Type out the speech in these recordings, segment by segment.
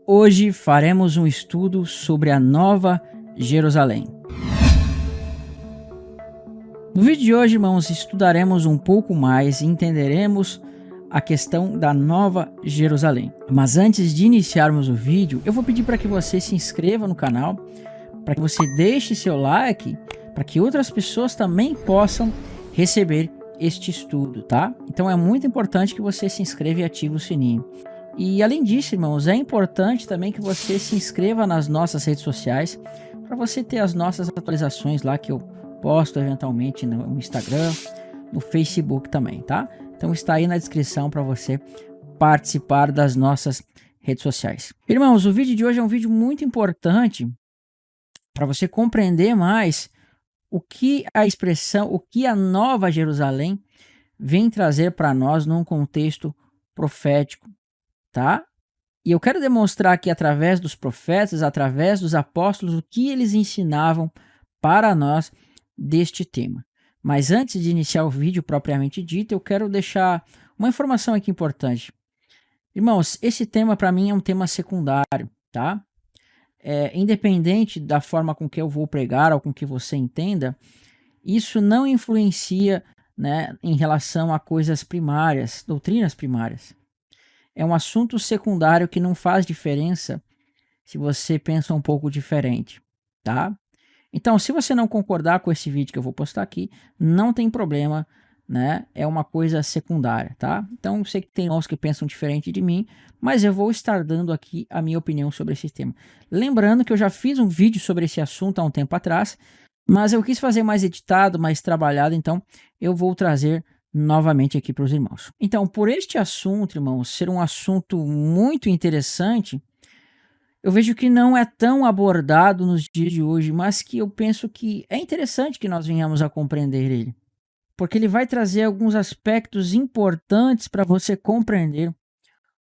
Hoje faremos um estudo sobre a Nova Jerusalém. No vídeo de hoje, irmãos, estudaremos um pouco mais e entenderemos a questão da Nova Jerusalém. Mas antes de iniciarmos o vídeo, eu vou pedir para que você se inscreva no canal, para que você deixe seu like, para que outras pessoas também possam receber este estudo, tá? Então é muito importante que você se inscreva e ative o sininho. E além disso, irmãos, é importante também que você se inscreva nas nossas redes sociais, para você ter as nossas atualizações lá que eu posto eventualmente no Instagram, no Facebook também, tá? Então está aí na descrição para você participar das nossas redes sociais. Irmãos, o vídeo de hoje é um vídeo muito importante para você compreender mais o que a Nova Jerusalém vem trazer para nós num contexto profético, tá? E eu quero demonstrar aqui através dos profetas, através dos apóstolos, o que eles ensinavam para nós deste tema. Mas antes de iniciar o vídeo propriamente dito, eu quero deixar uma informação aqui importante. Irmãos, esse tema para mim é um tema secundário, tá? Independente da forma com que eu vou pregar ou com que você entenda, isso não influencia, né, em relação a coisas primárias, doutrinas primárias. É um assunto secundário que não faz diferença se você pensa um pouco diferente, tá? Então, se você não concordar com esse vídeo que eu vou postar aqui, não tem problema, né? É uma coisa secundária, tá? Então, eu sei que tem irmãos que pensam diferente de mim, mas eu vou estar dando aqui a minha opinião sobre esse tema. Lembrando que eu já fiz um vídeo sobre esse assunto há um tempo atrás, mas eu quis fazer mais editado, mais trabalhado, então eu vou trazer novamente aqui para os irmãos. Então, por este assunto, irmãos, ser um assunto muito interessante, eu vejo que não é tão abordado nos dias de hoje, mas que eu penso que é interessante que nós venhamos a compreender ele, porque ele vai trazer alguns aspectos importantes para você compreender,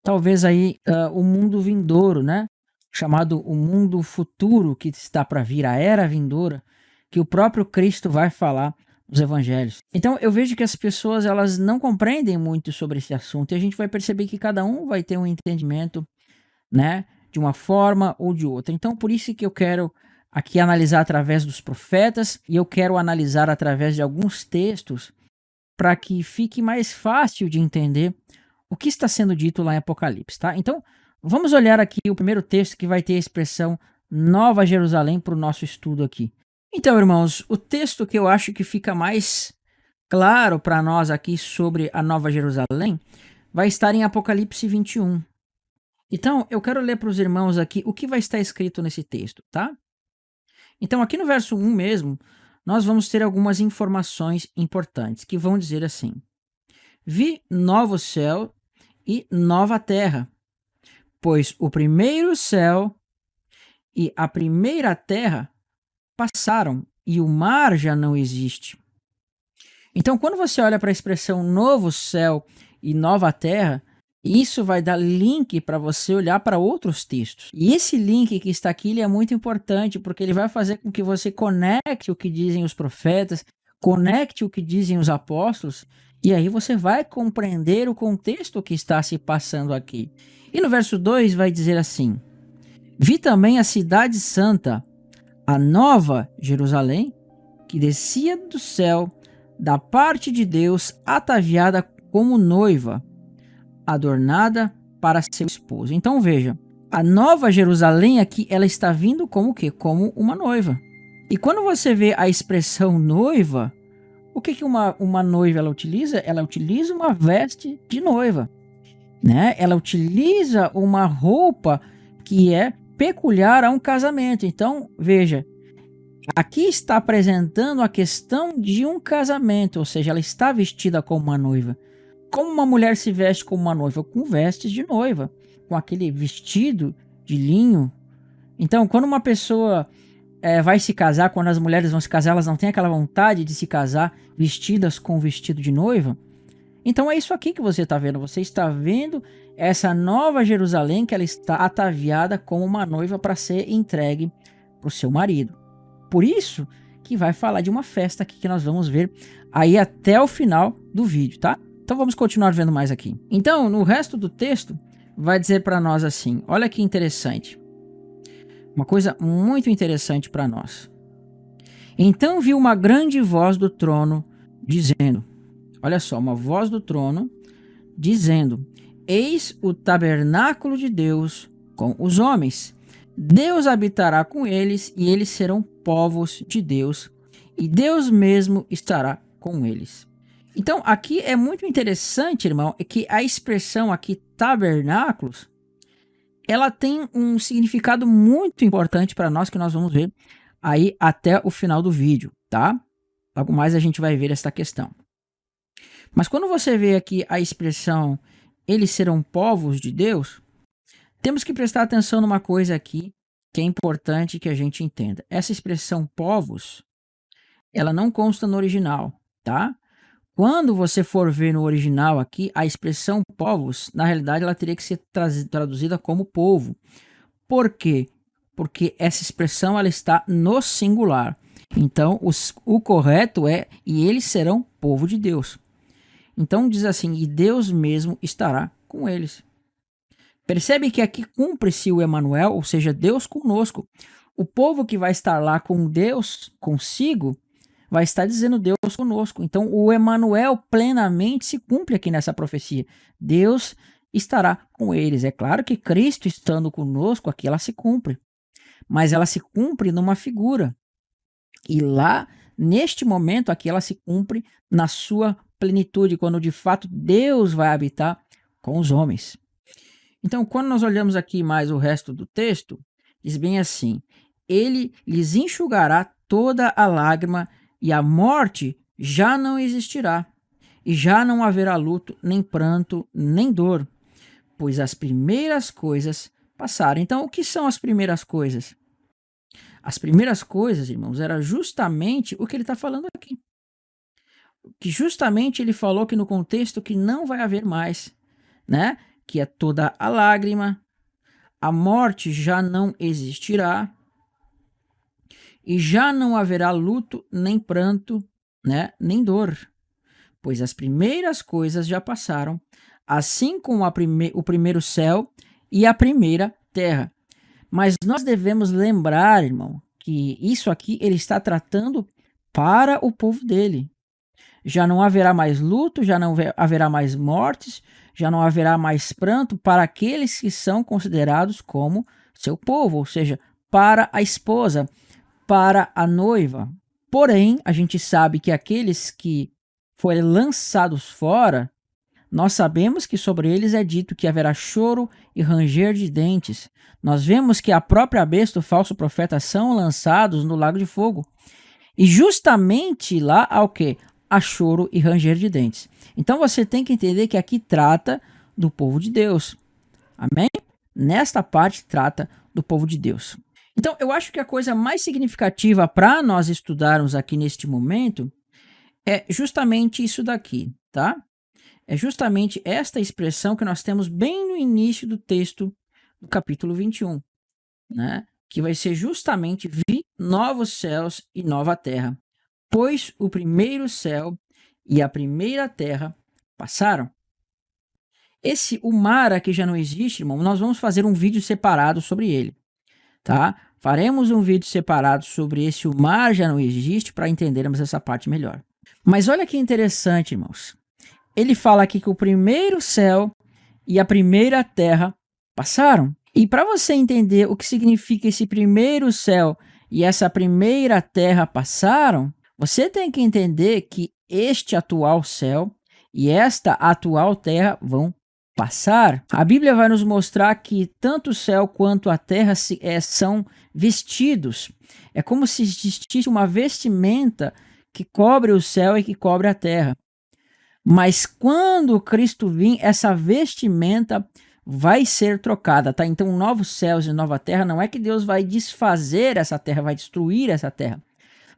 talvez aí o mundo vindouro, né? Chamado o mundo futuro que está para vir, a era vindoura, que o próprio Cristo vai falar nos evangelhos. Então eu vejo que as pessoas elas não compreendem muito sobre esse assunto e a gente vai perceber que cada um vai ter um entendimento, né, de uma forma ou de outra. Então por isso que eu quero aqui analisar através dos profetas e eu quero analisar através de alguns textos para que fique mais fácil de entender o que está sendo dito lá em Apocalipse, tá? Então vamos olhar aqui o primeiro texto que vai ter a expressão Nova Jerusalém para o nosso estudo aqui. Então, irmãos, o texto que eu acho que fica mais claro para nós aqui sobre a Nova Jerusalém vai estar em Apocalipse 21. Então, eu quero ler para os irmãos aqui o que vai estar escrito nesse texto, tá? Então, aqui no verso 1 mesmo, nós vamos ter algumas informações importantes que vão dizer assim: Vi novo céu e nova terra, pois o primeiro céu e a primeira terra passaram e o mar já não existe. Então, quando você olha para a expressão novo céu e nova terra, isso vai dar link para você olhar para outros textos. E esse link que está aqui ele é muito importante, porque ele vai fazer com que você conecte o que dizem os profetas, conecte o que dizem os apóstolos, e aí você vai compreender o contexto que está se passando aqui. E no verso 2 vai dizer assim: Vi também a cidade santa, a Nova Jerusalém, que descia do céu, da parte de Deus, ataviada como noiva, adornada para seu esposo. Então veja, a Nova Jerusalém aqui, ela está vindo como o quê? Como uma noiva. E quando você vê a expressão noiva, o que uma noiva ela utiliza? Ela utiliza uma veste de noiva, né? Ela utiliza uma roupa que é peculiar a um casamento. Então, veja, aqui está apresentando a questão de um casamento, ou seja, ela está vestida como uma noiva. Como uma mulher se veste como uma noiva? Com vestes de noiva, com aquele vestido de linho. Então, quando uma pessoa vai se casar, quando as mulheres vão se casar, elas não têm aquela vontade de se casar vestidas com o vestido de noiva. Então é isso aqui que você está vendo. Você está vendo essa Nova Jerusalém que ela está ataviada como uma noiva para ser entregue para o seu marido. Por isso que vai falar de uma festa aqui que nós vamos ver aí até o final do vídeo, tá? Então vamos continuar vendo mais aqui. Então, no resto do texto, vai dizer para nós assim, olha que interessante, uma coisa muito interessante para nós. Então vi uma grande voz do trono dizendo, olha só, uma voz do trono dizendo, eis o tabernáculo de Deus com os homens. Deus habitará com eles e eles serão povos de Deus e Deus mesmo estará com eles. Então aqui é muito interessante, irmão, é que a expressão aqui tabernáculos, ela tem um significado muito importante para nós que nós vamos ver aí até o final do vídeo, tá? Logo mais a gente vai ver esta questão. Mas quando você vê aqui a expressão eles serão povos de Deus, temos que prestar atenção numa coisa aqui que é importante que a gente entenda. Essa expressão povos, ela não consta no original, tá? Quando você for ver no original aqui, a expressão povos, na realidade ela teria que ser traduzida como povo. Por quê? Porque essa expressão ela está no singular. Então o correto é, e eles serão povo de Deus. Então diz assim, e Deus mesmo estará com eles. Percebe que aqui cumpre-se o Emanuel, ou seja, Deus conosco. O povo que vai estar lá com Deus consigo, vai estar dizendo Deus conosco. Então o Emanuel plenamente se cumpre aqui nessa profecia. Deus estará com eles. É claro que Cristo estando conosco, aqui ela se cumpre. Mas ela se cumpre numa figura. E lá, neste momento, aqui ela se cumpre na sua plenitude, quando de fato Deus vai habitar com os homens. Então, quando nós olhamos aqui mais o resto do texto, diz bem assim, ele lhes enxugará toda a lágrima e a morte já não existirá, e já não haverá luto, nem pranto, nem dor, pois as primeiras coisas passaram. Então, o que são as primeiras coisas? As primeiras coisas, irmãos, era justamente o que ele está falando aqui. Que justamente ele falou que no contexto que não vai haver mais, né? Que é toda a lágrima, a morte já não existirá, e já não haverá luto, nem pranto, né? Nem dor, pois as primeiras coisas já passaram, assim como o primeiro céu e a primeira terra. Mas nós devemos lembrar, irmão, que isso aqui ele está tratando para o povo dele. Já não haverá mais luto, já não haverá mais mortes, já não haverá mais pranto para aqueles que são considerados como seu povo, ou seja, para a esposa, para a noiva. Porém, a gente sabe que aqueles que forem lançados fora, nós sabemos que sobre eles é dito que haverá choro e ranger de dentes. Nós vemos que a própria besta, o falso profeta, são lançados no lago de fogo. E justamente lá há o quê? A choro e ranger de dentes. Então você tem que entender que aqui trata do povo de Deus. Amém? Nesta parte trata do povo de Deus. Então eu acho que a coisa mais significativa para nós estudarmos aqui neste momento é justamente isso daqui, tá? É justamente esta expressão que nós temos bem no início do texto do capítulo 21, né? Que vai ser justamente vi novos céus e nova terra, pois o primeiro céu e a primeira terra passaram. O mar aqui já não existe, irmão. Nós vamos fazer um vídeo separado sobre ele, tá? Faremos um vídeo separado sobre o mar já não existe para entendermos essa parte melhor. Mas olha que interessante, irmãos. Ele fala aqui que o primeiro céu e a primeira terra passaram. E para você entender o que significa esse primeiro céu e essa primeira terra passaram, você tem que entender que este atual céu e esta atual terra vão passar. A Bíblia vai nos mostrar que tanto o céu quanto a terra são vestidos. É como se existisse uma vestimenta que cobre o céu e que cobre a terra. Mas quando Cristo vir, essa vestimenta vai ser trocada, tá? Então, novos céus e nova terra, não é que Deus vai desfazer essa terra, vai destruir essa terra.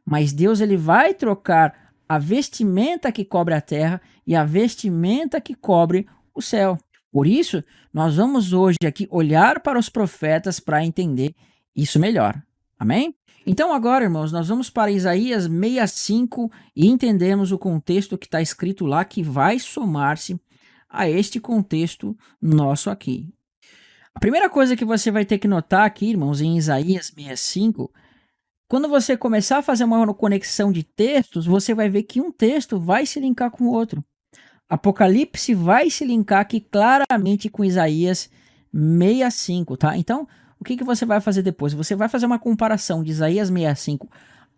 Mas Deus ele vai trocar a vestimenta que cobre a terra e a vestimenta que cobre o céu. Por isso, nós vamos hoje aqui olhar para os profetas para entender isso melhor. Amém? Então agora, irmãos, nós vamos para Isaías 65 e entendemos o contexto que está escrito lá, que vai somar-se a este contexto nosso aqui. A primeira coisa que você vai ter que notar aqui, irmãos, em Isaías 65, quando você começar a fazer uma conexão de textos, você vai ver que um texto vai se linkar com o outro. Apocalipse vai se linkar aqui claramente com Isaías 65, tá? Então, o que você vai fazer depois? Você vai fazer uma comparação de Isaías 65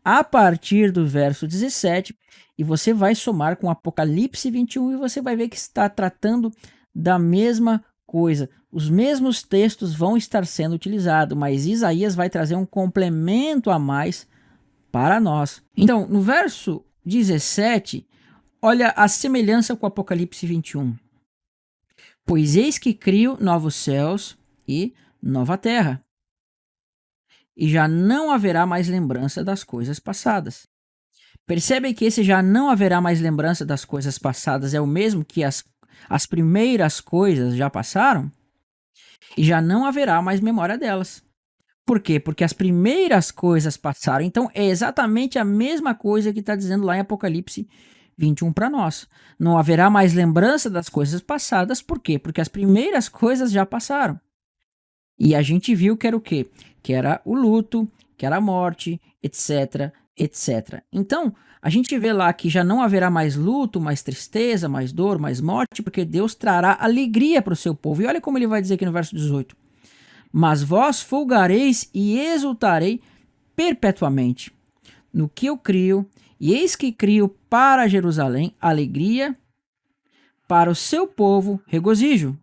a partir do verso 17 e você vai somar com Apocalipse 21 e você vai ver que está tratando da mesma coisa. Os mesmos textos vão estar sendo utilizados, mas Isaías vai trazer um complemento a mais para nós. Então, no verso 17, olha a semelhança com Apocalipse 21. Pois eis que crio novos céus e nova terra, e já não haverá mais lembrança das coisas passadas. Percebem que esse já não haverá mais lembrança das coisas passadas é o mesmo que as primeiras coisas já passaram? E já não haverá mais memória delas. Por quê? Porque as primeiras coisas passaram. Então é exatamente a mesma coisa que está dizendo lá em Apocalipse 21 para nós. Não haverá mais lembrança das coisas passadas. Por quê? Porque as primeiras coisas já passaram. E a gente viu que era o quê? Que era o luto, que era a morte, etc, etc. Então, a gente vê lá que já não haverá mais luto, mais tristeza, mais dor, mais morte, porque Deus trará alegria para o seu povo. E olha como ele vai dizer aqui no verso 18. Mas vós folgareis e exultarei perpetuamente no que eu crio, e eis que crio para Jerusalém alegria, para o seu povo regozijo.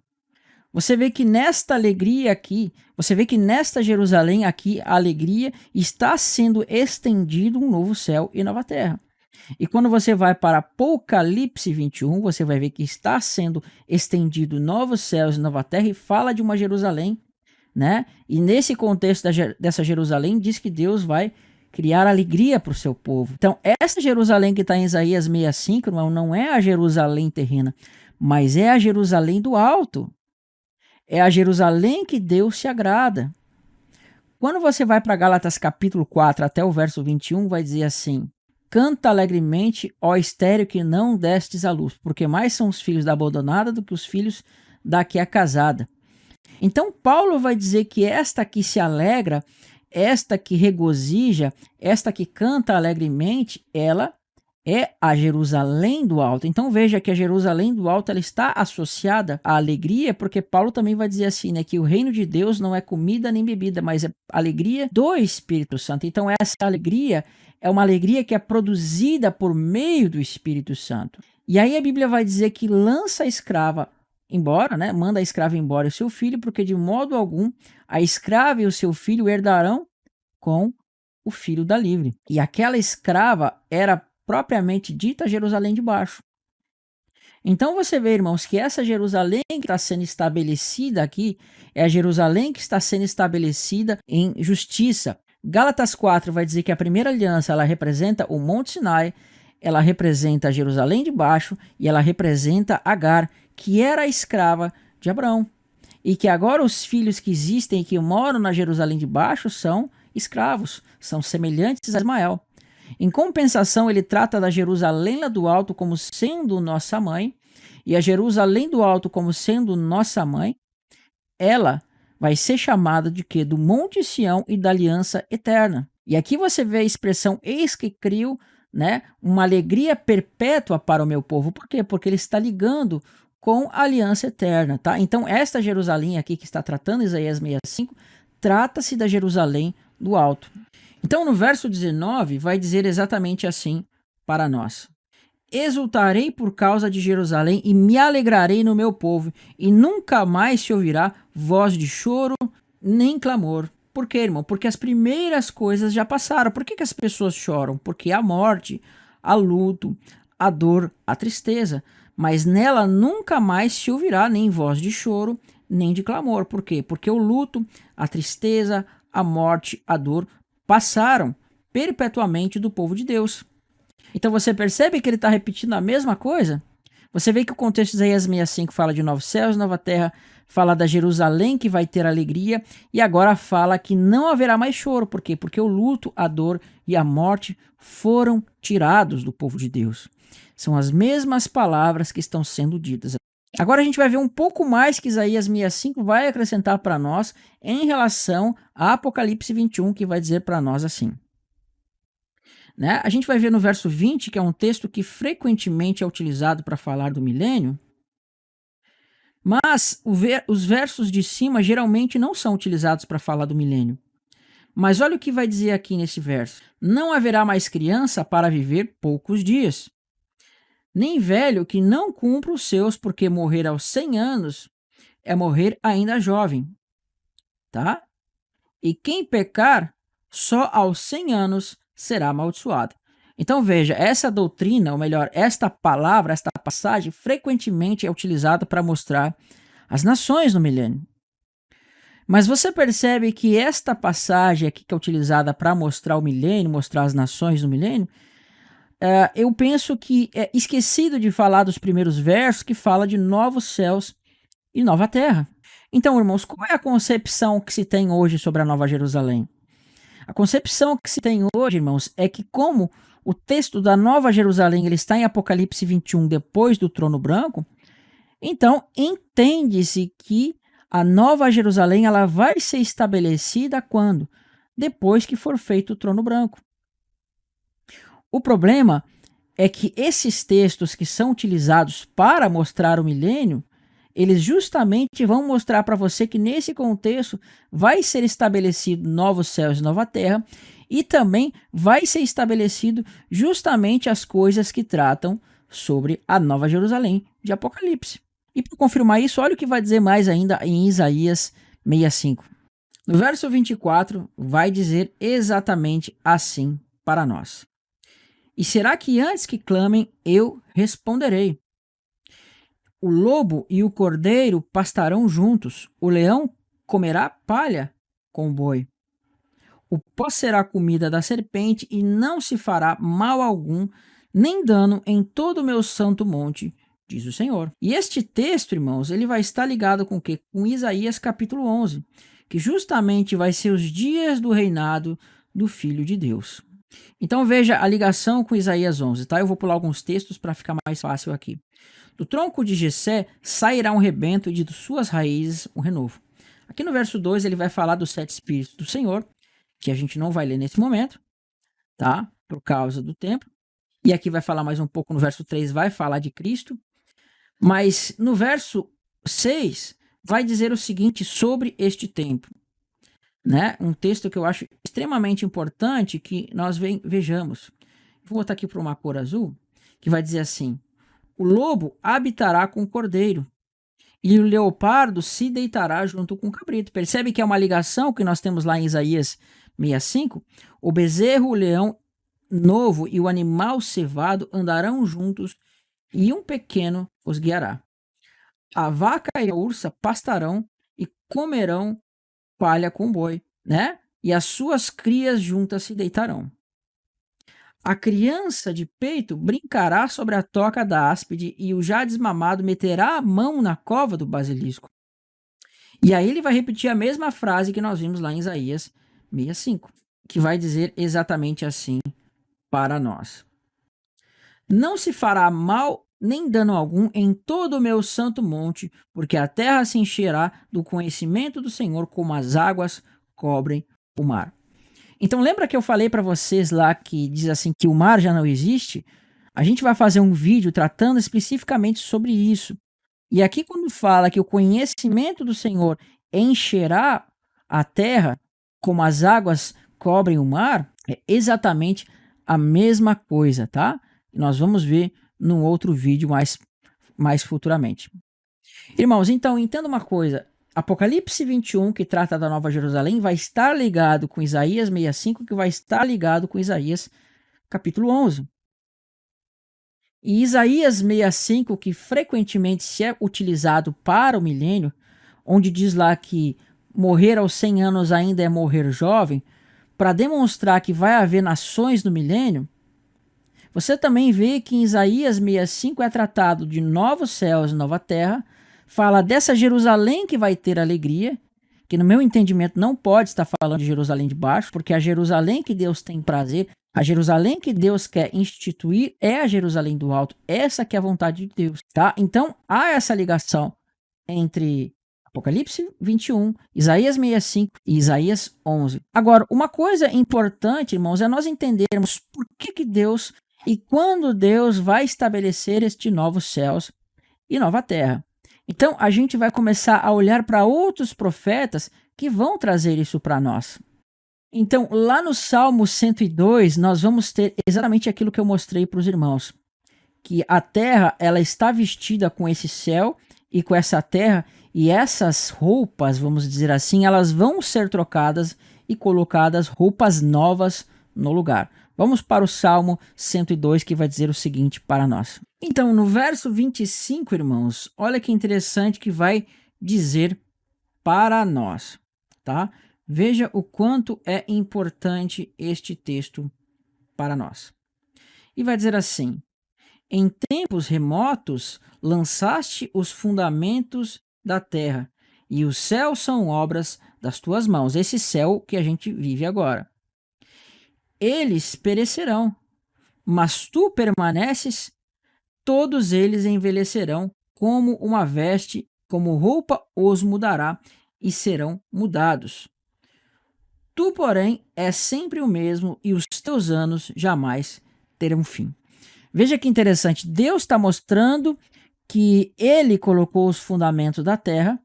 Você vê que nesta alegria aqui, você vê que nesta Jerusalém aqui, a alegria está sendo estendido um novo céu e nova terra. E quando você vai para Apocalipse 21, você vai ver que está sendo estendido novos céus e nova terra e fala de uma Jerusalém, né? E nesse contexto dessa Jerusalém diz que Deus vai criar alegria para o seu povo. Então, essa Jerusalém que está em Isaías 65, irmão, não é a Jerusalém terrena, mas é a Jerusalém do alto. É a Jerusalém que Deus se agrada. Quando você vai para Gálatas capítulo 4 até o verso 21, vai dizer assim: canta alegremente, ó estéril que não destes à luz, porque mais são os filhos da abandonada do que os filhos da que é casada. Então Paulo vai dizer que esta que se alegra, esta que regozija, esta que canta alegremente, ela é a Jerusalém do alto. Então veja que a Jerusalém do alto ela está associada à alegria, porque Paulo também vai dizer assim, né, que o reino de Deus não é comida nem bebida, mas é alegria do Espírito Santo. Então essa alegria é uma alegria que é produzida por meio do Espírito Santo. E aí a Bíblia vai dizer que lança a escrava embora, né, manda a escrava embora o seu filho, porque de modo algum a escrava e o seu filho herdarão com o filho da livre. E aquela escrava era propriamente dita Jerusalém de baixo. Então você vê, irmãos, que essa Jerusalém que está sendo estabelecida aqui é a Jerusalém que está sendo estabelecida em justiça. Gálatas 4 vai dizer que a primeira aliança ela representa o Monte Sinai, ela representa a Jerusalém de baixo e ela representa Agar, que era a escrava de Abraão. E que agora os filhos que existem e que moram na Jerusalém de baixo são escravos, são semelhantes a Ismael. Em compensação, ele trata da Jerusalém lá do alto como sendo nossa mãe, e a Jerusalém do alto como sendo nossa mãe, ela vai ser chamada de quê? Do Monte Sião e da aliança eterna. E aqui você vê a expressão eis que crio, né, uma alegria perpétua para o meu povo. Por quê? Porque ele está ligando com a aliança eterna, tá? Então esta Jerusalém aqui que está tratando Isaías 65, trata-se da Jerusalém do alto. Então, no verso 19, vai dizer exatamente assim para nós: exultarei por causa de Jerusalém e me alegrarei no meu povo, e nunca mais se ouvirá voz de choro nem clamor. Por quê, irmão? Porque as primeiras coisas já passaram. Por que as pessoas choram? Porque a morte, a luto, a dor, a tristeza. Mas nela nunca mais se ouvirá nem voz de choro, nem de clamor. Por quê? Porque o luto, a tristeza, a morte, a dor passaram perpetuamente do povo de Deus. Então você percebe que ele está repetindo a mesma coisa? Você vê que o contexto de Isaías 65 fala de novos céus, nova terra, fala da Jerusalém que vai ter alegria, e agora fala que não haverá mais choro. Por quê? Porque o luto, a dor e a morte foram tirados do povo de Deus. São as mesmas palavras que estão sendo ditas. Agora a gente vai ver um pouco mais que Isaías 65 vai acrescentar para nós em relação a Apocalipse 21, que vai dizer para nós assim. Né? A gente vai ver no verso 20, que é um texto que frequentemente é utilizado para falar do milênio, mas os versos de cima geralmente não são utilizados para falar do milênio. Mas olha o que vai dizer aqui nesse verso: não haverá mais criança para viver poucos dias, nem velho que não cumpra os seus, porque morrer aos 100 anos é morrer ainda jovem, tá? E quem pecar só aos 100 anos será amaldiçoado. Então veja, essa doutrina, ou melhor, esta palavra, esta passagem, frequentemente é utilizada para mostrar as nações no milênio. Mas você percebe que esta passagem aqui que é utilizada para mostrar o milênio, mostrar as nações no milênio, eu penso que é esquecido de falar dos primeiros versos que fala de novos céus e nova terra. Então, irmãos, qual é a concepção que se tem hoje sobre a Nova Jerusalém? A concepção que se tem hoje, irmãos, é que como o texto da Nova Jerusalém ele está em Apocalipse 21, depois do trono branco, então entende-se que a Nova Jerusalém ela vai ser estabelecida quando? Depois que for feito o trono branco. O problema é que esses textos que são utilizados para mostrar o milênio, eles justamente vão mostrar para você que nesse contexto vai ser estabelecido novos céus e nova terra, e também vai ser estabelecido justamente as coisas que tratam sobre a Nova Jerusalém de Apocalipse. E para confirmar isso, olha o que vai dizer mais ainda em Isaías 65. No verso 24, vai dizer exatamente assim para nós: e será que antes que clamem, eu responderei? O lobo e o cordeiro pastarão juntos, o leão comerá palha com o boi. O pó será comida da serpente e não se fará mal algum, nem dano em todo o meu santo monte, diz o Senhor. E este texto, irmãos, ele vai estar ligado com o quê? Com Isaías capítulo 11, que justamente vai ser os dias do reinado do Filho de Deus. Então veja a ligação com Isaías 11, tá? Eu vou pular alguns textos para ficar mais fácil aqui. Do tronco de Jessé sairá um rebento e de suas raízes um renovo. Aqui no verso 2 ele vai falar dos 7 espíritos do Senhor, que a gente não vai ler nesse momento, tá? Por causa do tempo. E aqui vai falar mais um pouco no verso 3, vai falar de Cristo. Mas no verso 6 vai dizer o seguinte sobre este tempo. Né? Um texto que eu acho extremamente importante que nós vejamos. Vou botar aqui para uma cor azul, que vai dizer assim: o lobo habitará com o cordeiro, e o leopardo se deitará junto com o cabrito. Percebe que é uma ligação que nós temos lá em Isaías 65? O bezerro, o leão novo e o animal cevado andarão juntos, e um pequeno os guiará. A vaca e a ursa pastarão e comerão palha com boi, né? E as suas crias juntas se deitarão. A criança de peito brincará sobre a toca da áspide, e o já desmamado meterá a mão na cova do basilisco. E aí ele vai repetir a mesma frase que nós vimos lá em Isaías 65, que vai dizer exatamente assim para nós: não se fará mal nem dano algum em todo o meu santo monte, porque a terra se encherá do conhecimento do Senhor, como as águas cobrem o mar. Então lembra que eu falei para vocês lá que diz assim que o mar já não existe? A gente vai fazer um vídeo tratando especificamente sobre isso. E aqui quando fala que o conhecimento do Senhor encherá a terra, como as águas cobrem o mar, é exatamente a mesma coisa, tá? Nós vamos ver num outro vídeo mais futuramente. Irmãos, então entenda uma coisa: Apocalipse 21, que trata da Nova Jerusalém, vai estar ligado com Isaías 65, que vai estar ligado com Isaías capítulo 11. E Isaías 65, que frequentemente se é utilizado para o milênio, onde diz lá que morrer aos 100 anos ainda é morrer jovem, para demonstrar que vai haver nações no milênio, você também vê que em Isaías 65 é tratado de novos céus e nova terra, fala dessa Jerusalém que vai ter alegria, que no meu entendimento não pode estar falando de Jerusalém de baixo, porque a Jerusalém que Deus tem prazer, a Jerusalém que Deus quer instituir é a Jerusalém do alto, essa que é a vontade de Deus, tá? Então há essa ligação entre Apocalipse 21, Isaías 65 e Isaías 11. Agora, uma coisa importante, irmãos, é nós entendermos por que Deus e quando Deus vai estabelecer estes novos céus e nova terra. Então, a gente vai começar a olhar para outros profetas que vão trazer isso para nós. Então, lá no Salmo 102, nós vamos ter exatamente aquilo que eu mostrei para os irmãos, que a terra ela está vestida com esse céu e com essa terra, e essas roupas, vamos dizer assim, elas vão ser trocadas e colocadas roupas novas no lugar. Vamos para o Salmo 102, que vai dizer o seguinte para nós. Então, no verso 25, irmãos, olha que interessante que vai dizer para nós, tá? Veja o quanto é importante este texto para nós. E vai dizer assim: em tempos remotos lançaste os fundamentos da terra, e os céus são obras das tuas mãos. Esse céu que a gente vive agora. Eles perecerão, mas tu permaneces, todos eles envelhecerão, como uma veste, como roupa os mudará, e serão mudados. Tu, porém, és sempre o mesmo, e os teus anos jamais terão fim. Veja que interessante, Deus está mostrando que ele colocou os fundamentos da terra,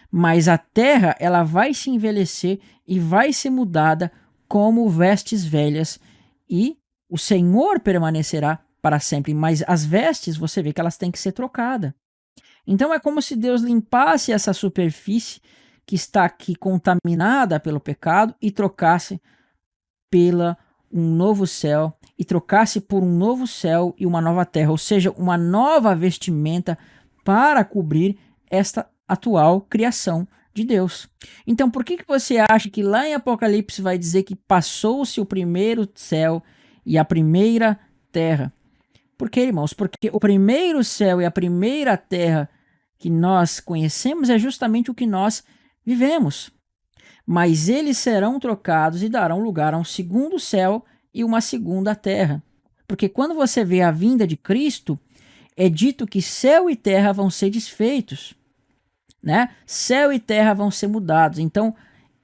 mas a terra ela vai se envelhecer e vai ser mudada como vestes velhas, e o Senhor permanecerá para sempre, mas as vestes você vê que elas têm que ser trocadas. Então é como se Deus limpasse essa superfície que está aqui contaminada pelo pecado e trocasse pela um novo céu, e trocasse por um novo céu e uma nova terra, ou seja, uma nova vestimenta para cobrir esta atual criação de Deus. Então, por que você acha que lá em Apocalipse vai dizer que passou-se o primeiro céu e a primeira terra? Por quê, irmãos? Porque o primeiro céu e a primeira terra que nós conhecemos é justamente o que nós vivemos. Mas eles serão trocados e darão lugar a um segundo céu e uma segunda terra. Porque quando você vê a vinda de Cristo, é dito que céu e terra vão ser desfeitos, né? Céu e terra vão ser mudados. Então,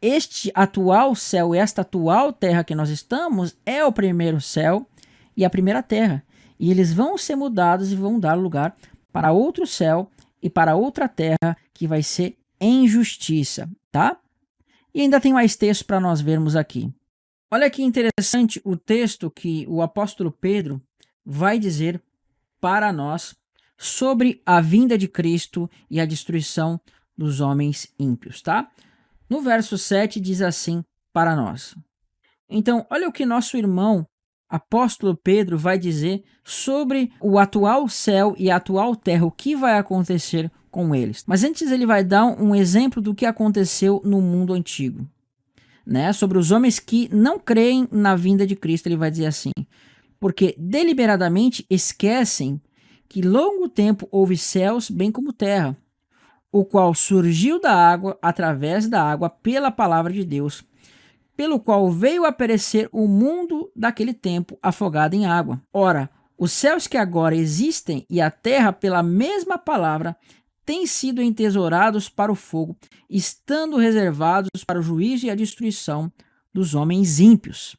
este atual céu, esta atual terra que nós estamos, é o primeiro céu e a primeira terra. E eles vão ser mudados e vão dar lugar para outro céu e para outra terra que vai ser em justiça, tá? E ainda tem mais texto para nós vermos aqui. Olha que interessante o texto que o apóstolo Pedro vai dizer para nós sobre a vinda de Cristo e a destruição dos homens ímpios, tá? No verso 7 diz assim para nós. Então, olha o que nosso irmão apóstolo Pedro vai dizer sobre o atual céu e a atual terra, o que vai acontecer com eles. Mas antes ele vai dar um exemplo do que aconteceu no mundo antigo, né? Sobre os homens que não creem na vinda de Cristo, ele vai dizer assim: porque deliberadamente esquecem que longo tempo houve céus bem como terra, o qual surgiu da água, através da água, pela palavra de Deus, pelo qual veio a perecer o mundo daquele tempo afogado em água. Ora, os céus que agora existem e a terra, pela mesma palavra, têm sido entesourados para o fogo, estando reservados para o juízo e a destruição dos homens ímpios.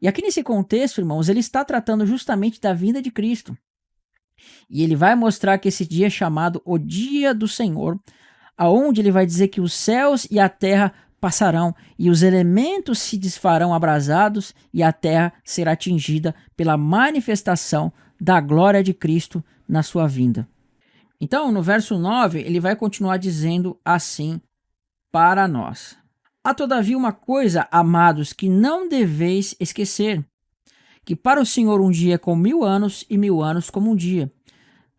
E aqui nesse contexto, irmãos, ele está tratando justamente da vinda de Cristo. E ele vai mostrar que esse dia é chamado o dia do Senhor, aonde ele vai dizer que os céus e a terra passarão e os elementos se desfarão abrasados e a terra será atingida pela manifestação da glória de Cristo na sua vinda. Então, no verso 9, ele vai continuar dizendo assim para nós: há todavia uma coisa, amados, que não deveis esquecer, que para o Senhor um dia é como 1000 anos e 1000 anos como um dia.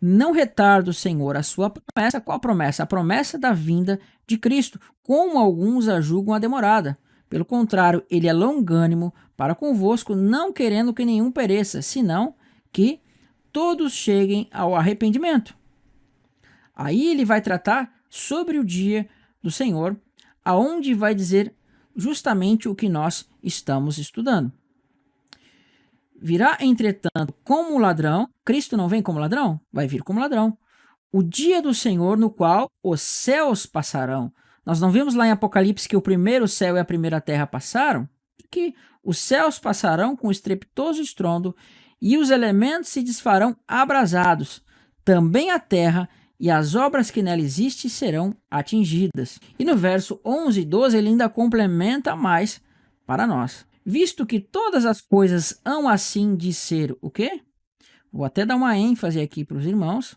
Não retarda o Senhor a sua promessa. Qual promessa? A promessa da vinda de Cristo, como alguns a julgam a demorada. Pelo contrário, ele é longânimo para convosco, não querendo que nenhum pereça, senão que todos cheguem ao arrependimento. Aí ele vai tratar sobre o dia do Senhor, aonde vai dizer justamente o que nós estamos estudando. Virá, entretanto, como ladrão. Cristo não vem como ladrão? Vai vir como ladrão. O dia do Senhor, no qual os céus passarão. Nós não vimos lá em Apocalipse que o primeiro céu e a primeira terra passaram? Que os céus passarão com estrepitoso estrondo e os elementos se desfarão abrasados. Também a terra e as obras que nela existem serão atingidas. E no verso 11 e 12 ele ainda complementa mais para nós. Visto que todas as coisas hão assim de ser o quê? Vou até dar uma ênfase aqui para os irmãos.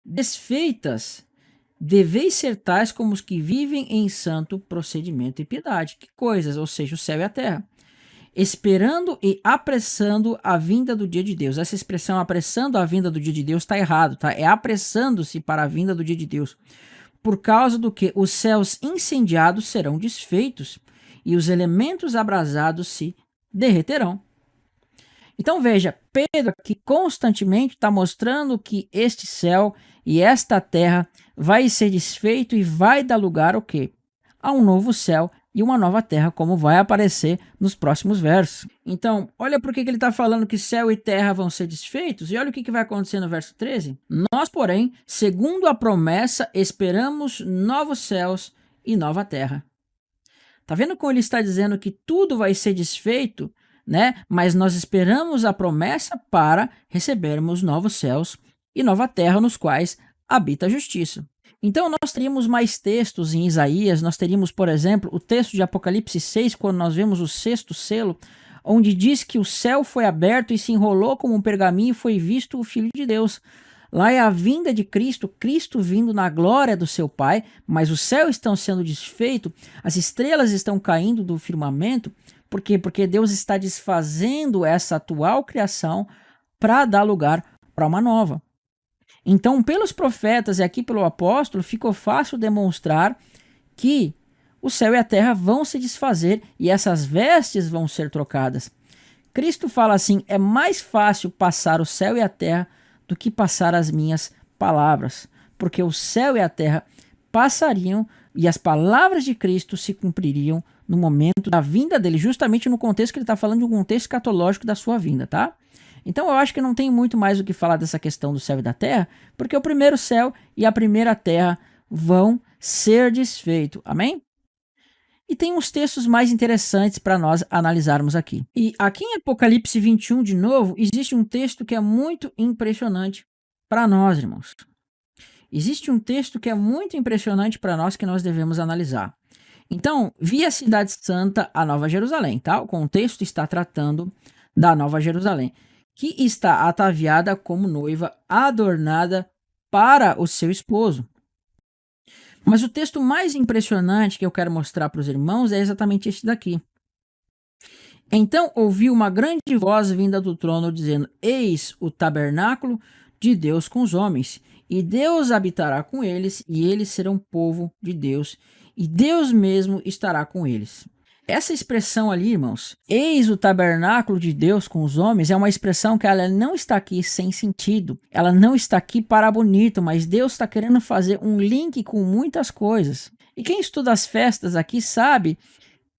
Desfeitas, deveis ser tais como os que vivem em santo procedimento e piedade. Que coisas? Ou seja, o céu e a terra. Esperando e apressando a vinda do dia de Deus. Essa expressão apressando a vinda do dia de Deus está errado, tá? É apressando-se para a vinda do dia de Deus. Por causa do que os céus incendiados serão desfeitos e os elementos abrasados se derreterão. Então veja, Pedro aqui constantemente está mostrando que este céu e esta terra vai ser desfeito e vai dar lugar ao quê? A um novo céu e uma nova terra, como vai aparecer nos próximos versos. Então, olha por que ele está falando que céu e terra vão ser desfeitos, e olha o que vai acontecer no verso 13. Nós, porém, segundo a promessa, esperamos novos céus e nova terra. Tá vendo como ele está dizendo que tudo vai ser desfeito, né? Mas nós esperamos a promessa para recebermos novos céus e nova terra nos quais habita a justiça. Então nós teríamos mais textos em Isaías, nós teríamos, por exemplo, o texto de Apocalipse 6, quando nós vemos o sexto selo, onde diz que o céu foi aberto e se enrolou como um pergaminho e foi visto o Filho de Deus. Lá é a vinda de Cristo, Cristo vindo na glória do seu Pai, mas os céus estão sendo desfeitos, as estrelas estão caindo do firmamento. Por quê? Porque Deus está desfazendo essa atual criação para dar lugar para uma nova. Então, pelos profetas e aqui pelo apóstolo, ficou fácil demonstrar que o céu e a terra vão se desfazer e essas vestes vão ser trocadas. Cristo fala assim: é mais fácil passar o céu e a terra do que passar as minhas palavras, porque o céu e a terra passariam e as palavras de Cristo se cumpririam no momento da vinda dele, justamente no contexto que ele está falando de um contexto escatológico da sua vinda, tá? Então eu acho que não tem muito mais o que falar dessa questão do céu e da terra, porque o primeiro céu e a primeira terra vão ser desfeitos, amém? E tem uns textos mais interessantes para nós analisarmos aqui. E aqui em Apocalipse 21, de novo, existe um texto que é muito impressionante para nós, irmãos. Existe um texto que é muito impressionante para nós que nós devemos analisar. Então, vi a cidade santa, a Nova Jerusalém, tá? O contexto está tratando da Nova Jerusalém, que está ataviada como noiva, adornada para o seu esposo. Mas o texto mais impressionante que eu quero mostrar para os irmãos é exatamente este daqui. Então ouvi uma grande voz vinda do trono dizendo: eis o tabernáculo de Deus com os homens, e Deus habitará com eles, e eles serão povo de Deus, e Deus mesmo estará com eles. Essa expressão ali, irmãos, eis o tabernáculo de Deus com os homens, é uma expressão que ela não está aqui sem sentido. Ela não está aqui para bonito, mas Deus está querendo fazer um link com muitas coisas. E quem estuda as festas aqui sabe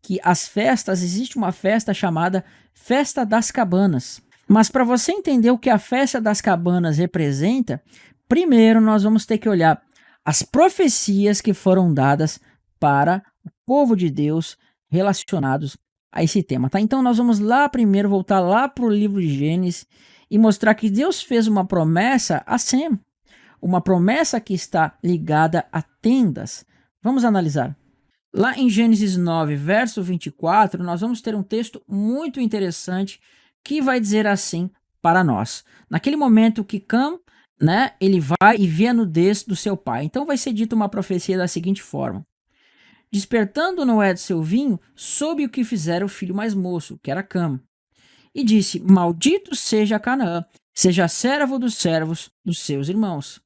que as festas, existe uma festa chamada Festa das Cabanas. Mas para você entender o que a Festa das Cabanas representa, primeiro nós vamos ter que olhar as profecias que foram dadas para o povo de Deus relacionados a esse tema, tá? Então nós vamos lá primeiro voltar lá para o livro de Gênesis e mostrar que Deus fez uma promessa a Sem, uma promessa que está ligada a tendas. Vamos analisar. Lá em Gênesis 9, verso 24, nós vamos ter um texto muito interessante que vai dizer assim para nós. Naquele momento que Cam, né, ele vai e vê a nudez do seu pai. Então vai ser dita uma profecia da seguinte forma: despertando Noé do seu vinho, soube o que fizera o filho mais moço, que era Cam. E disse: maldito seja Canaã, seja servo dos servos dos seus irmãos.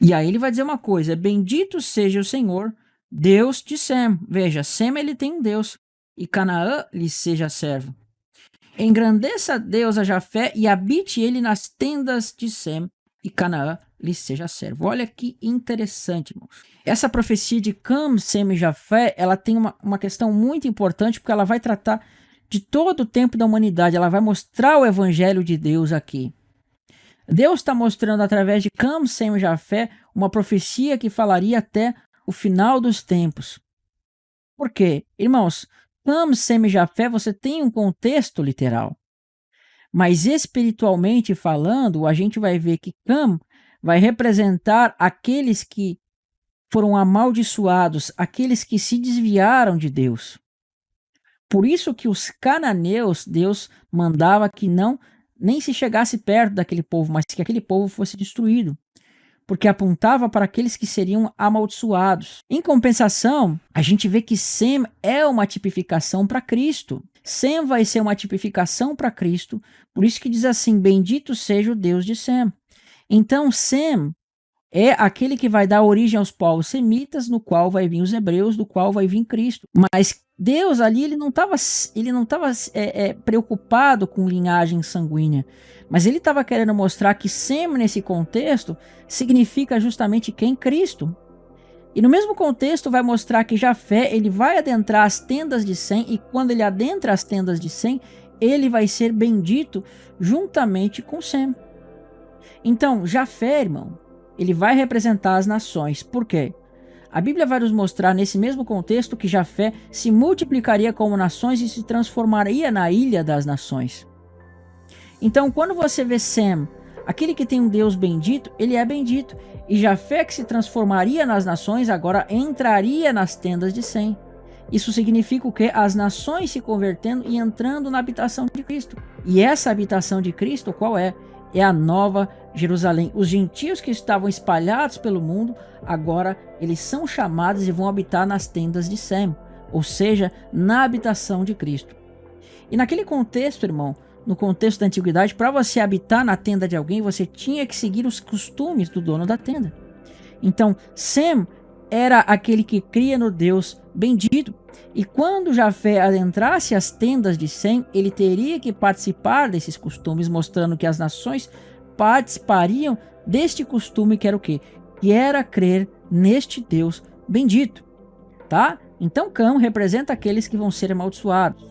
E aí ele vai dizer uma coisa: bendito seja o Senhor, Deus de Sem. Veja, Sem ele tem um Deus, e Canaã lhe seja servo. Engrandeça Deus a Jafé e habite ele nas tendas de Sem, e Canaã lhe seja servo. Olha que interessante, irmãos. Essa profecia de Cam, Sem e Jafé, ela tem uma questão muito importante, porque ela vai tratar de todo o tempo da humanidade, ela vai mostrar o evangelho de Deus aqui. Deus está mostrando através de Cam, Sem e Jafé uma profecia que falaria até o final dos tempos. Por quê? Irmãos, Cam, Sem e Jafé, você tem um contexto literal. Mas espiritualmente falando, a gente vai ver que Cam vai representar aqueles que foram amaldiçoados, aqueles que se desviaram de Deus. Por isso que os cananeus, Deus mandava que não nem se chegasse perto daquele povo, mas que aquele povo fosse destruído, porque apontava para aqueles que seriam amaldiçoados. Em compensação, a gente vê que Sem é uma tipificação para Cristo. Sem vai ser uma tipificação para Cristo, por isso que diz assim: bendito seja o Deus de Sem. Então, Sem é aquele que vai dar origem aos povos semitas, no qual vai vir os hebreus, do qual vai vir Cristo. Mas Deus ali, ele não estava preocupado com linhagem sanguínea, mas ele estava querendo mostrar que Sem, nesse contexto, significa justamente quem? Cristo. E no mesmo contexto vai mostrar que Jafé, ele vai adentrar as tendas de Sem, e quando ele adentra as tendas de Sem, ele vai ser bendito juntamente com Sem. Então, Jafé, irmão, ele vai representar as nações. Por quê? A Bíblia vai nos mostrar nesse mesmo contexto que Jafé se multiplicaria como nações e se transformaria na ilha das nações. Então, quando você vê Sem, aquele que tem um Deus bendito, ele é bendito. E Jafé, que se transformaria nas nações, agora entraria nas tendas de Sem. Isso significa o quê? As nações se convertendo e entrando na habitação de Cristo. E essa habitação de Cristo, qual é? É a nova Jerusalém. Os gentios que estavam espalhados pelo mundo, agora eles são chamados e vão habitar nas tendas de Sem, ou seja, na habitação de Cristo. E naquele contexto, irmão, no contexto da antiguidade, para você habitar na tenda de alguém, você tinha que seguir os costumes do dono da tenda. Então, Sem era aquele que cria no Deus bendito. E quando Jafé adentrasse as tendas de Sem, ele teria que participar desses costumes, mostrando que as nações participariam deste costume, que era o quê? Que era crer neste Deus bendito, tá? Então Cam representa aqueles que vão ser amaldiçoados.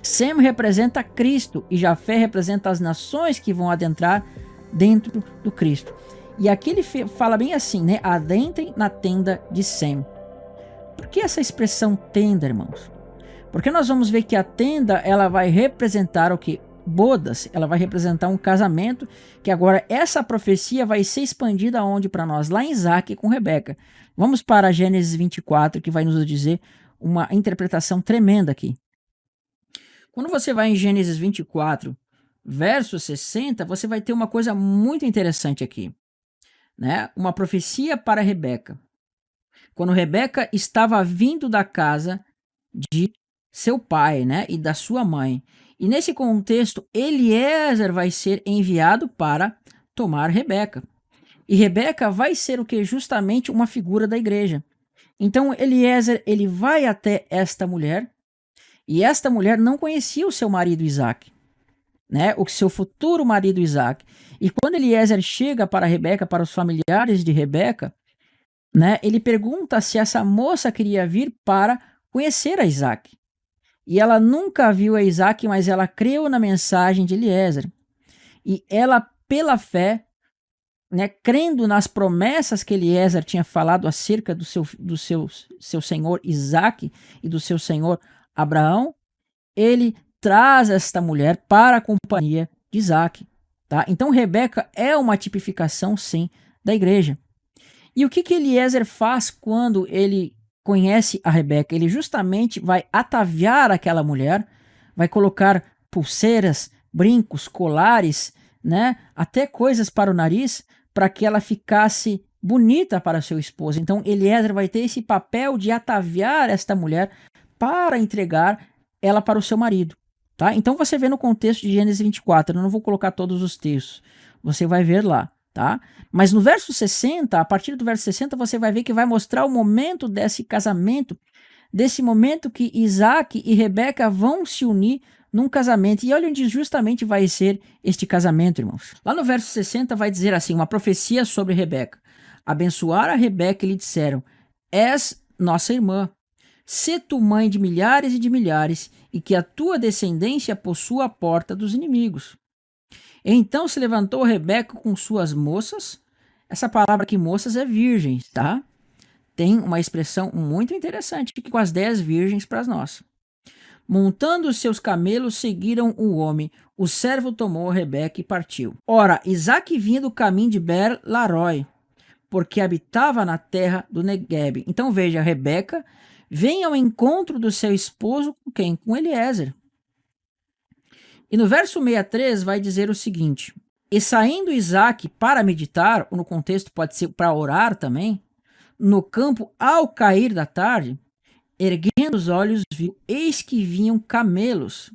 Sem representa Cristo e Jafé representa as nações que vão adentrar dentro do Cristo. E aqui ele fala bem assim, né? Adentrem na tenda de Sem. Por que essa expressão tenda, irmãos? Porque nós vamos ver que a tenda, ela vai representar o que? Bodas, ela vai representar um casamento, que agora essa profecia vai ser expandida aonde para nós? Lá em Isaac com Rebeca. Vamos para Gênesis 24, que vai nos dizer uma interpretação tremenda aqui. Quando você vai em Gênesis 24, verso 60, você vai ter uma coisa muito interessante aqui, né? Uma profecia para Rebeca. Quando Rebeca estava vindo da casa de seu pai, né, e da sua mãe. E nesse contexto, Eliezer vai ser enviado para tomar Rebeca. E Rebeca vai ser o que? Justamente uma figura da igreja. Então Eliezer, ele vai até esta mulher, e esta mulher não conhecia o seu marido Isaac, né, o seu futuro marido Isaac. E quando Eliezer chega para Rebeca, para os familiares de Rebeca, né, ele pergunta se essa moça queria vir para conhecer a Isaac. E ela nunca viu a Isaac, mas ela creu na mensagem de Eliezer. E ela, pela fé, né, crendo nas promessas que Eliezer tinha falado acerca do seu senhor Isaac e do seu senhor Abraão, ele traz esta mulher para a companhia de Isaac. Tá? Então Rebeca é uma tipificação, sim, da igreja. E o que Eliezer faz quando ele conhece a Rebeca? Ele justamente vai ataviar aquela mulher, vai colocar pulseiras, brincos, colares, né, até coisas para o nariz, para que ela ficasse bonita para seu esposo. Então Eliezer vai ter esse papel de ataviar esta mulher para entregar ela para o seu marido. Tá? Então você vê no contexto de Gênesis 24, eu não vou colocar todos os textos, você vai ver lá. Tá? Mas no verso 60, a partir do verso 60, você vai ver que vai mostrar o momento desse casamento, desse momento que Isaac e Rebeca vão se unir num casamento. E olha onde justamente vai ser este casamento, irmãos. Lá no verso 60 vai dizer assim, uma profecia sobre Rebeca. Abençoaram a Rebeca e lhe disseram, és nossa irmã, sê tu mãe de milhares e de milhares, e que a tua descendência possua a porta dos inimigos. Então se levantou Rebeca com suas moças. Essa palavra aqui, moças, é virgens, tá? Tem uma expressão muito interessante aqui com as 10 virgens para nós. Montando os seus camelos, seguiram o homem. O servo tomou Rebeca e partiu. Ora, Isaque vinha do caminho de Ber-Larói, porque habitava na terra do Neguebe. Então veja, Rebeca vem ao encontro do seu esposo com quem? Com Eliezer. E no verso 63 vai dizer o seguinte, e saindo Isaque para meditar, ou no contexto pode ser para orar também, no campo ao cair da tarde, erguendo os olhos, viu, eis que vinham camelos.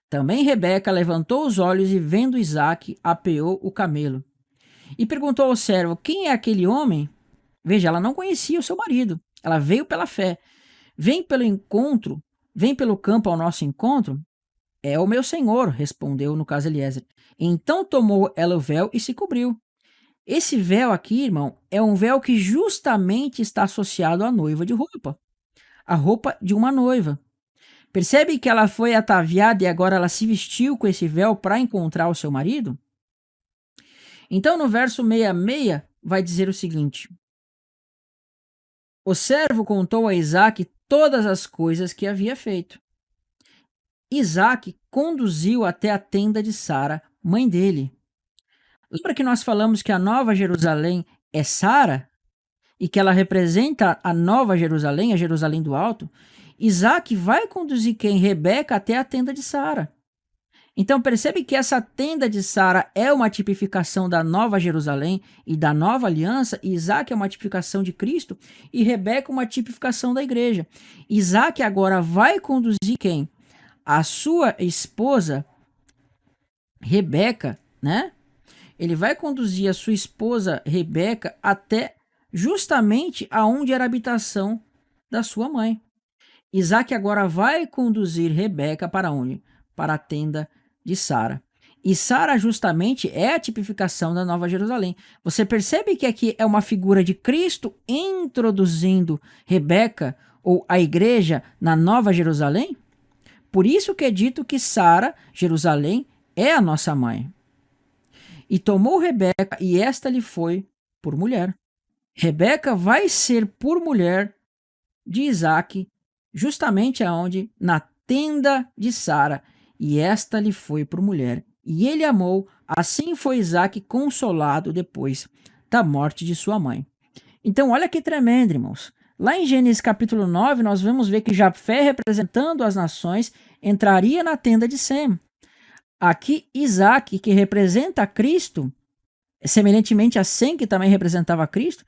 Também Rebeca levantou os olhos e, vendo Isaque, apeou o camelo. E perguntou ao servo, quem é aquele homem? Veja, ela não conhecia o seu marido. Ela veio pela fé. Vem pelo encontro, vem pelo campo ao nosso encontro? É o meu senhor, respondeu no caso Eliezer. Então tomou ela o véu e se cobriu. Esse véu aqui, irmão, é um véu que justamente está associado à noiva de roupa. A roupa de uma noiva. Percebe que ela foi ataviada e agora ela se vestiu com esse véu para encontrar o seu marido? Então, no verso 66, vai dizer o seguinte: o servo contou a Isaque todas as coisas que havia feito. Isaque conduziu até a tenda de Sara, mãe dele. Lembra que nós falamos que a Nova Jerusalém é Sara? E que ela representa a Nova Jerusalém, a Jerusalém do Alto? Isaque vai conduzir quem? Rebeca até a tenda de Sara. Então percebe que essa tenda de Sara é uma tipificação da Nova Jerusalém e da Nova Aliança, e Isaque é uma tipificação de Cristo, e Rebeca uma tipificação da igreja. Isaque agora vai conduzir quem? A sua esposa, Rebeca, né? Ele vai conduzir a sua esposa, Rebeca, até justamente aonde era a habitação da sua mãe. Isaque agora vai conduzir Rebeca para onde? Para a tenda de Sara. E Sara justamente é a tipificação da Nova Jerusalém. Você percebe que aqui é uma figura de Cristo introduzindo Rebeca ou a igreja na Nova Jerusalém? Por isso que é dito que Sara, Jerusalém, é a nossa mãe. E tomou Rebeca e esta lhe foi por mulher. Rebeca vai ser por mulher de Isaque, justamente aonde? Na tenda de Sara, e esta lhe foi por mulher. E ele amou, assim foi Isaque consolado depois da morte de sua mãe. Então olha que tremendo, irmãos. Lá em Gênesis capítulo 9, nós vamos ver que Jafé, representando as nações, entraria na tenda de Sem. Aqui, Isaque, que representa Cristo, semelhantemente a Sem, que também representava Cristo,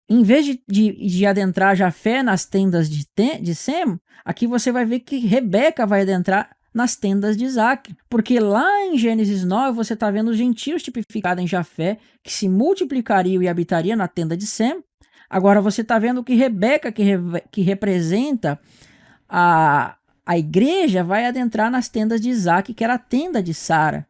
em vez de adentrar Jafé nas tendas de Sem, aqui você vai ver que Rebeca vai adentrar nas tendas de Isaque. Porque lá em Gênesis 9, você está vendo os gentios tipificados em Jafé, que se multiplicariam e habitariam na tenda de Sem. Agora você está vendo que Rebeca, que representa a igreja, vai adentrar nas tendas de Isaque, que era a tenda de Sara.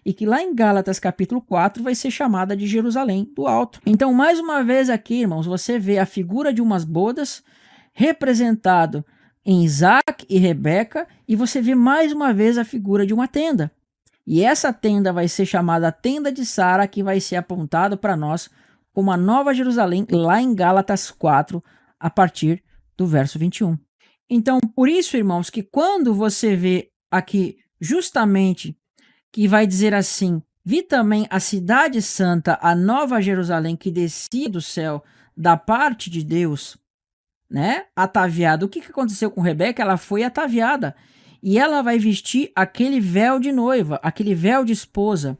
E que lá em Gálatas capítulo 4 vai ser chamada de Jerusalém do Alto. Então, mais uma vez aqui, irmãos, você vê a figura de umas bodas representado em Isaque e Rebeca, e você vê mais uma vez a figura de uma tenda. E essa tenda vai ser chamada tenda de Sara, que vai ser apontada para nós como a Nova Jerusalém, lá em Gálatas 4, a partir do verso 21. Então, por isso, irmãos, que quando você vê aqui justamente que vai dizer assim, vi também a cidade santa, a Nova Jerusalém, que descia do céu da parte de Deus, né, ataviada. O que aconteceu com Rebeca? Ela foi ataviada, e ela vai vestir aquele véu de noiva, aquele véu de esposa.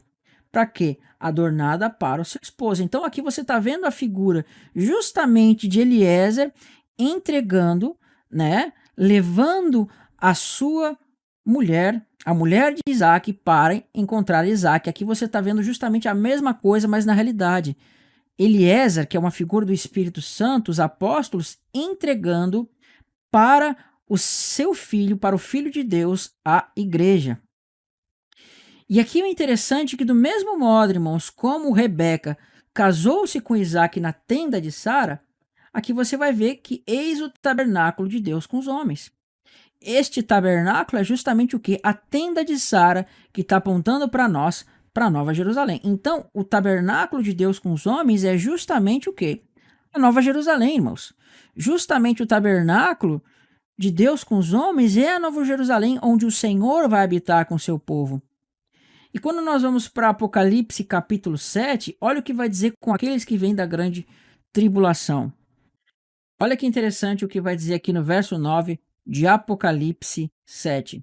Para quê? Adornada para o seu esposo. Então aqui você está vendo a figura justamente de Eliezer entregando, né, levando a sua mulher, a mulher de Isaque, para encontrar Isaque. Aqui você está vendo justamente a mesma coisa, mas na realidade, Eliezer, que é uma figura do Espírito Santo, os apóstolos entregando para o seu filho para o Filho de Deus, a igreja. E aqui o interessante é que do mesmo modo, irmãos, como Rebeca casou-se com Isaac na tenda de Sara, aqui você vai ver que eis o tabernáculo de Deus com os homens. Este tabernáculo é justamente o que? A tenda de Sara, que está apontando para nós, para a Nova Jerusalém. Então, o tabernáculo de Deus com os homens é justamente o que? A Nova Jerusalém, irmãos. Justamente o tabernáculo de Deus com os homens é a Nova Jerusalém, onde o Senhor vai habitar com o seu povo. E quando nós vamos para Apocalipse capítulo 7, olha o que vai dizer com aqueles que vêm da grande tribulação. Olha que interessante o que vai dizer aqui no verso 9 de Apocalipse 7.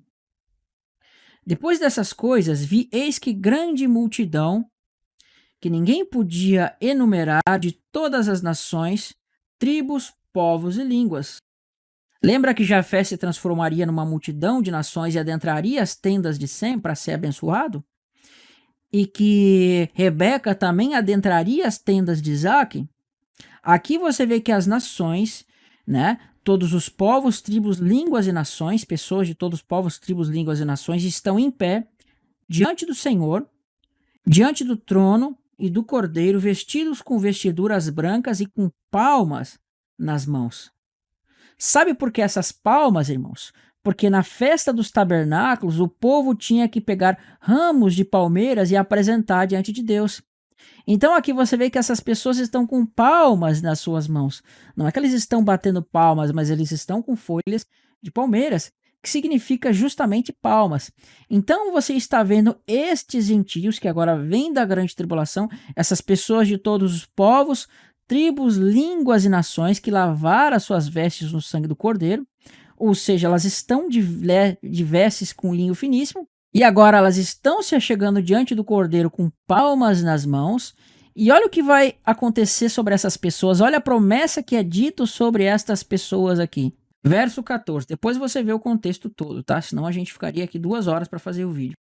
Depois dessas coisas, vi, eis que grande multidão, que ninguém podia enumerar, de todas as nações, tribos, povos e línguas. Lembra que Jafé se transformaria numa multidão de nações e adentraria as tendas de Sem para ser abençoado? E que Rebeca também adentraria as tendas de Isaac? Aqui você vê que as nações, né, todos os povos, tribos, línguas e nações, pessoas de todos os povos, tribos, línguas e nações estão em pé diante do Senhor, diante do trono e do Cordeiro, vestidos com vestiduras brancas e com palmas nas mãos. Sabe por que essas palmas, irmãos? Porque na festa dos tabernáculos o povo tinha que pegar ramos de palmeiras e apresentar diante de Deus. Então aqui você vê que essas pessoas estão com palmas nas suas mãos. Não é que eles estão batendo palmas, mas eles estão com folhas de palmeiras, que significa justamente palmas. Então você está vendo estes gentios que agora vêm da grande tribulação, essas pessoas de todos os povos, tribos, línguas e nações que lavaram as suas vestes no sangue do Cordeiro, ou seja, elas estão de vestes com linho finíssimo, e agora elas estão se achegando diante do Cordeiro com palmas nas mãos. E olha o que vai acontecer sobre essas pessoas, olha a promessa que é dito sobre estas pessoas aqui. Verso 14, depois você vê o contexto todo, tá? Senão a gente ficaria aqui 2 horas para fazer o vídeo,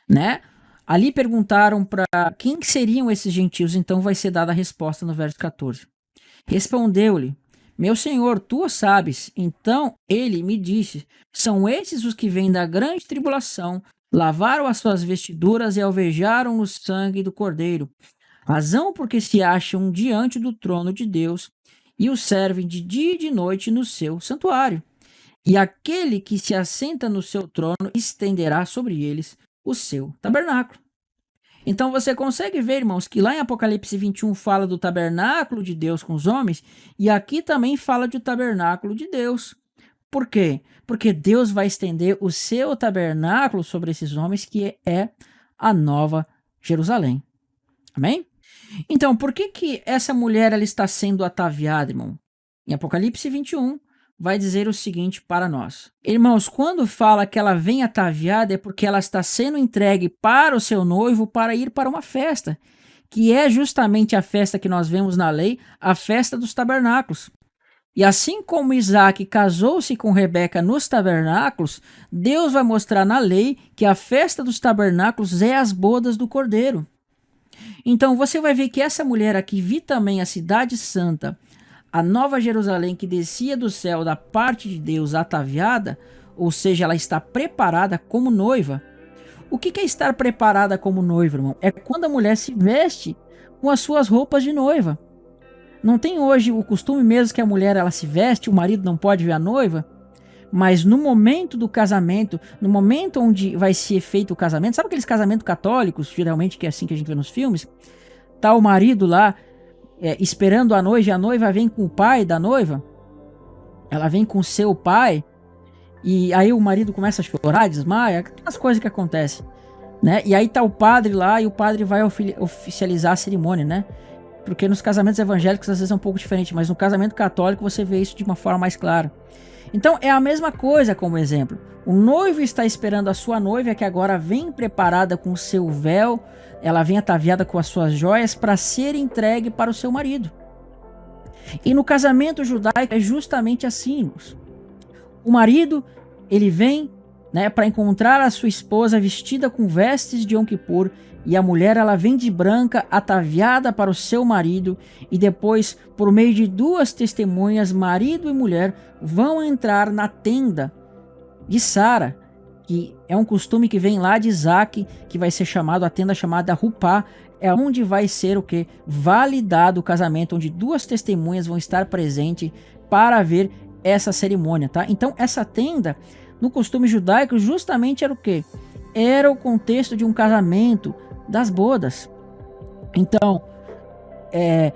né? Ali perguntaram para quem seriam esses gentios, então vai ser dada a resposta no verso 14. Respondeu-lhe, meu senhor, tu o sabes. Então ele me disse, são esses os que vêm da grande tribulação, lavaram as suas vestiduras e alvejaram no sangue do Cordeiro. Razão porque se acham diante do trono de Deus e o servem de dia e de noite no seu santuário. E aquele que se assenta no seu trono estenderá sobre eles o seu tabernáculo. Então você consegue ver, irmãos, que lá em Apocalipse 21 fala do tabernáculo de Deus com os homens, e aqui também fala do tabernáculo de Deus. Por quê? Porque Deus vai estender o seu tabernáculo sobre esses homens, que é a Nova Jerusalém. Amém? Então, por que essa mulher ela está sendo ataviada, irmão? Em Apocalipse 21, vai dizer o seguinte para nós. Irmãos, quando fala que ela vem ataviada é porque ela está sendo entregue para o seu noivo para ir para uma festa, que é justamente a festa que nós vemos na lei, a festa dos tabernáculos. E assim como Isaac casou-se com Rebeca nos tabernáculos, Deus vai mostrar na lei que a festa dos tabernáculos é as bodas do Cordeiro. Então você vai ver que essa mulher aqui viu também a cidade santa, a Nova Jerusalém que descia do céu da parte de Deus ataviada, ou seja, ela está preparada como noiva. O que é estar preparada como noiva, irmão? É quando a mulher se veste com as suas roupas de noiva. Não tem hoje o costume mesmo que a mulher ela se veste, o marido não pode ver a noiva? Mas no momento do casamento, no momento onde vai ser feito o casamento, sabe aqueles casamentos católicos, geralmente que é assim que a gente vê nos filmes? Tá o marido lá esperando a noiva, e a noiva vem com o pai da noiva, ela vem com o seu pai, e aí o marido começa a chorar, desmaia, aquelas coisas que acontecem, né? E aí tá o padre lá, e o padre vai oficializar a cerimônia, né? Porque nos casamentos evangélicos às vezes é um pouco diferente, mas no casamento católico você vê isso de uma forma mais clara. Então é a mesma coisa como exemplo. O noivo está esperando a sua noiva, que agora vem preparada com o seu véu, ela vem ataviada com as suas joias para ser entregue para o seu marido. E no casamento judaico é justamente assim, irmãos. O marido, ele vem né, para encontrar a sua esposa vestida com vestes de Yom Kippur, e a mulher ela vem de branca ataviada para o seu marido, e depois, por meio de 2 testemunhas, marido e mulher, vão entrar na tenda de Sara, que é um costume que vem lá de Isaac, que vai ser chamado a tenda chamada Rupá, é onde vai ser o que? Validado o casamento, onde 2 testemunhas vão estar presentes para ver essa cerimônia, tá? Então essa tenda, no costume judaico, justamente era o que? Era o contexto de um casamento, das bodas. Então,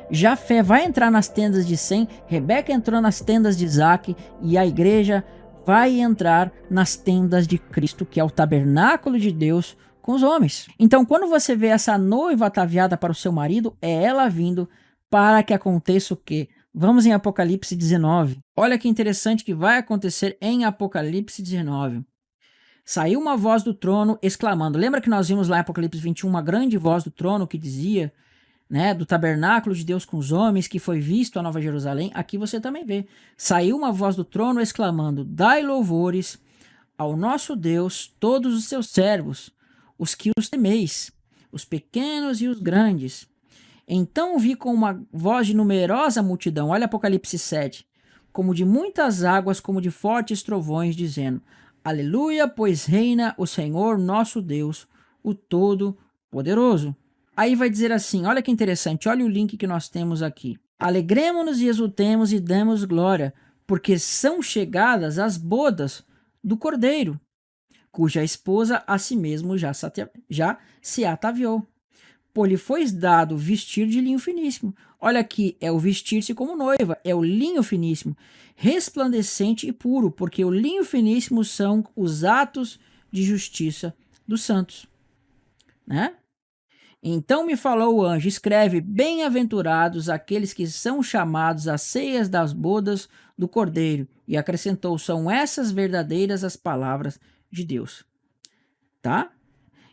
Jafé vai entrar nas tendas de Sem, Rebeca entrou nas tendas de Isaac, e a igreja vai entrar nas tendas de Cristo, que é o tabernáculo de Deus com os homens. Então, quando você vê essa noiva ataviada para o seu marido, é ela vindo para que aconteça o quê? Vamos em Apocalipse 19. Olha que interessante que vai acontecer em Apocalipse 19. Saiu uma voz do trono exclamando. Lembra que nós vimos lá em Apocalipse 21 uma grande voz do trono que dizia, né, do tabernáculo de Deus com os homens, que foi visto a Nova Jerusalém? Aqui você também vê. Saiu uma voz do trono exclamando: dai louvores ao nosso Deus, todos os seus servos, os que os temeis, os pequenos e os grandes. Então vi com uma voz de numerosa multidão, olha Apocalipse 7, como de muitas águas, como de fortes trovões, dizendo: aleluia, pois reina o Senhor nosso Deus, o Todo-Poderoso. Aí vai dizer assim, olha que interessante, olha o link que nós temos aqui. Alegremo-nos e exultemos e demos glória, porque são chegadas as bodas do Cordeiro, cuja esposa a si mesmo já se ataviou. Pois lhe foi dado vestir de linho finíssimo. Olha aqui, é o vestir-se como noiva, é o linho finíssimo, resplandecente e puro, porque o linho finíssimo são os atos de justiça dos santos, né? Então me falou o anjo, escreve, bem-aventurados aqueles que são chamados às ceias das bodas do Cordeiro. E acrescentou, são essas verdadeiras as palavras de Deus. Tá?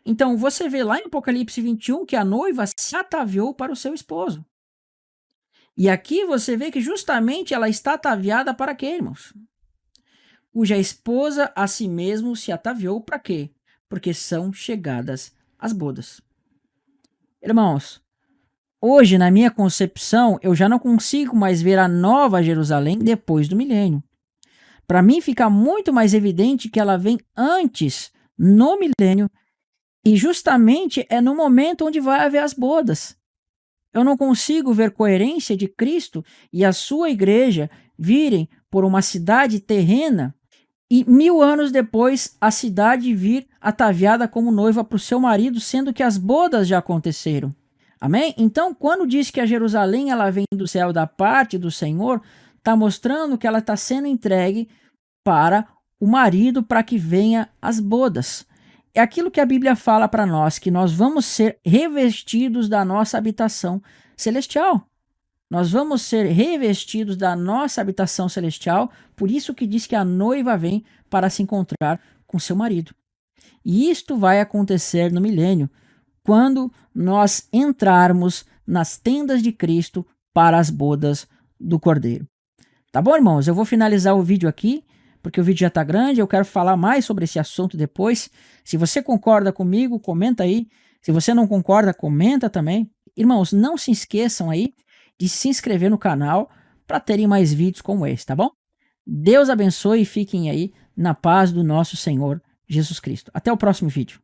Então você vê lá em Apocalipse 21 que a noiva se ataviou para o seu esposo. E aqui você vê que justamente ela está ataviada para quê, irmãos? Cuja esposa a si mesmo se ataviou para quê? Porque são chegadas as bodas. Irmãos, hoje na minha concepção eu já não consigo mais ver a Nova Jerusalém depois do milênio. Para mim fica muito mais evidente que ela vem antes, no milênio, e justamente é no momento onde vai haver as bodas. Eu não consigo ver coerência de Cristo e a sua igreja virem por uma cidade terrena e 1000 anos depois a cidade vir ataviada como noiva para o seu marido, sendo que as bodas já aconteceram. Amém? Então, quando diz que a Jerusalém ela vem do céu da parte do Senhor, está mostrando que ela está sendo entregue para o marido para que venha as bodas. É aquilo que a Bíblia fala para nós, que nós vamos ser revestidos da nossa habitação celestial. Nós vamos ser revestidos da nossa habitação celestial, por isso que diz que a noiva vem para se encontrar com seu marido. E isto vai acontecer no milênio, quando nós entrarmos nas tendas de Cristo para as bodas do Cordeiro. Tá bom, irmãos? Eu vou finalizar o vídeo aqui, porque o vídeo já está grande, eu quero falar mais sobre esse assunto depois. Se você concorda comigo, comenta aí. Se você não concorda, comenta também. Irmãos, não se esqueçam aí de se inscrever no canal para terem mais vídeos como esse, tá bom? Deus abençoe e fiquem aí na paz do nosso Senhor Jesus Cristo. Até o próximo vídeo.